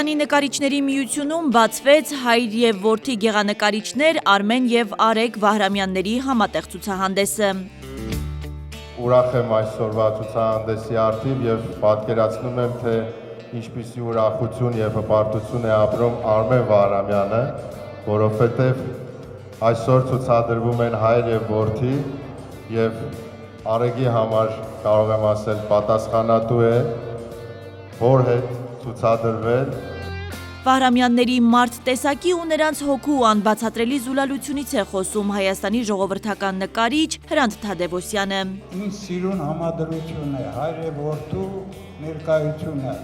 Հայաստանի նկարիչների միությունում բացվեց հայր և որդի գեղանկարիչներ Արմեն և Արեգ Վահրամյանների համատեղ ցուցահանդեսը։ Ուրախ եմ այսօրվա ցուցահանդեսի առթիվ և պատկերացնում եմ, թե ինչպիսի ուրախություն և հպարտություն է ապրում Արմեն Վահրամյանը, որովհետև այսօր ցուցադրվում են հայր և որդի և Արեգի համար կարող եմ ասել պատասխանատու է, որ հետ ցուցադրվել։ Վահրամյանների մարդ տեսակի ու նրանց հոգու անբացատրելի զուլալությունից է խոսում Հայաստանի ժողովրդական նկարիչ Հրանտ Թադևոսյանը։ Ինձ սիրուն համադրություն է, հայր և որդու ներկայությունը։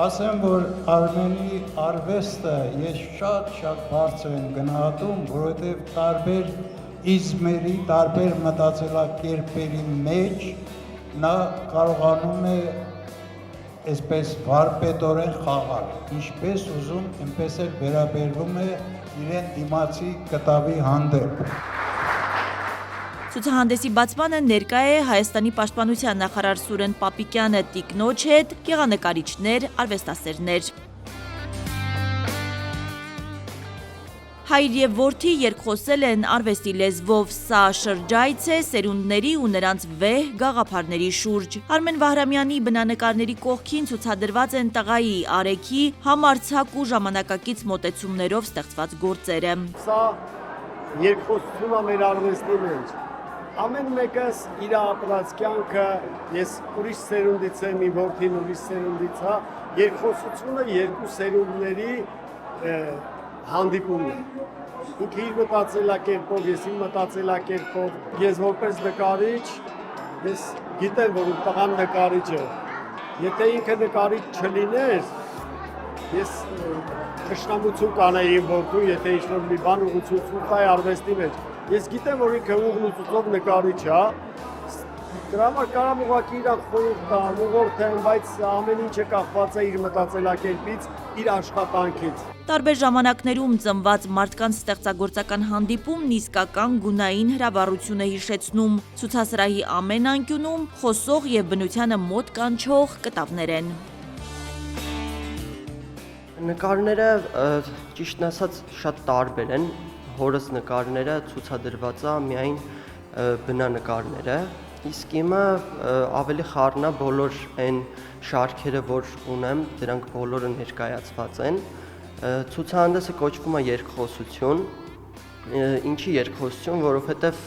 Ասեմ, որ Արմենի արվեստը ես շատ բարձր եմ գնահատում, որովհետև տարբեր իզմերի, տարբեր մտածելակերպերի մեջ նա կարողանում է այսպես վարպետորեն խաղալ, ինչպես ուզում, այնպես էլ վերաբերվում է իրեն դիմացի կտավի հանդեպ։ Ցուցահանդեսի բացմանը ներկա է Հայաստանի պաշտպանության նախարար Սուրեն Պապիկյանը, տիկնոջ հետ, գեղանկարիչներ, արվեստասերներ։ Հայր և որդի երկխոսել են արվեստի լեզվով, սա շրջայց է սերունդների ու նրանց վեհ գաղափարների շուրջ։ Արմեն Վահրամյանի բնանկարների կողքին ցուցադրված են տղայի Արեգի համարձակ ու ժամանակակից մոտեցումներով ստեղծված գործերը։ Սա երկխոսություն է մեր արվեստի մեջ։ Ամեն մեկս իր ապրած կյանքը, ես ուրիշ սերունդից եմ, իմ որդին ուրիշ սերունդից է, երկխոսությունը երկու սերունդների հանդիպումն է։ Ինքը իր մտածելակերպով, ես իմ մտածելակերպով, ես որպես նկարիչ, ես գիտեմ, որ տղան նկարիչ է։ Եթե ինքը նկարիչ չլիներ, ես թշնամություն կանեի իմ որդու, եթե ինչ-որ մի բան ուղղություն տայ արվեստի մեջ։ Ես գիտեմ, որ ինքը ուղղությունով նկարիչ է, դրա համար կարամ ուղղակի իրան խորհուրդ տամ, ուղղորդեմ, բայց ամեն ինչը կախված է իր մտածելակերպից, իր աշխատանքից։ Տարբեր ժամանակներում ծնված մարդկանց ստեղծագործական հանդիպումն իսկական գունային հրավառություն է հիշեցնում։ Ցուցասրահի ամեն անկյունում խոսող և բնությանը մոտ կանչող կտավներ են։ Նկարները, ճիշտն ասած, շատ տարբեր են։ Հորս նկարները ցուցադրված է միայն բնանկարները, իսկ իմը ավելի խառն է, բոլոր այն շարքերը, որ ունեմ, դրանք բոլորը ներկայացված են։ Ցուցահանդեսը կոչվում է երկխոսություն։ Ինչի երկխոսություն, որովհետև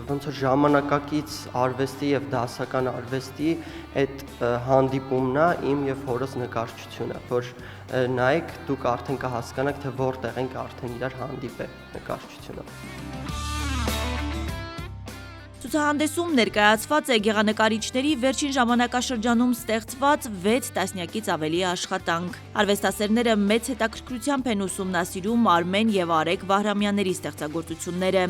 ոնց որ ժամանակակից արվեստի եւ դասական արվեստի այդ հանդիպումն է իմ եւ հորս նկարչությունը, որ նայեք, դուք արդեն կհասկանաք, թե որտեղ ենք արդեն իրար հանդիպել նկարչությունը։ Ցուցահանդեսում ներկայացված է գեղանկարիչների վերջին ժամանակաշրջանում ստեղծված 6 տասնյակից ավելի աշխատանք։ Արվեստասերները մեծ հետաքրքրությամբ են ուսումնասիրում Արմեն եւ Արեգ Վահրամյանների ստեղծագործությունները։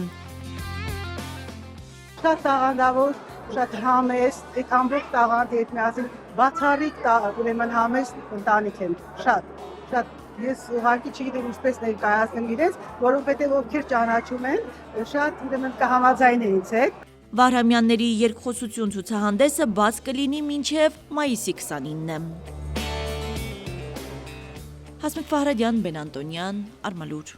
Շատ տաղանդավոր, շատ համեստ, այդ ամբողջ տաղանդի հետ միասին բացառիկ ուրեմն համեստ ընտանիք են, շատ։ Ես ուղղակի չգիտեմ ինչպես ներկայացնեմ իրենց, որովհետև ովքեր ճանաչում են, շատ ուրեմն կհամաձայնեն ինձ հետ։ Վահրամյանների երկխոսություն ցուցահանդեսը բաց կլինի մինչև մայիսի 29-ը։ Հասմիկ Ֆահրադյան, Բեն Անտոնյան, Արմալուր։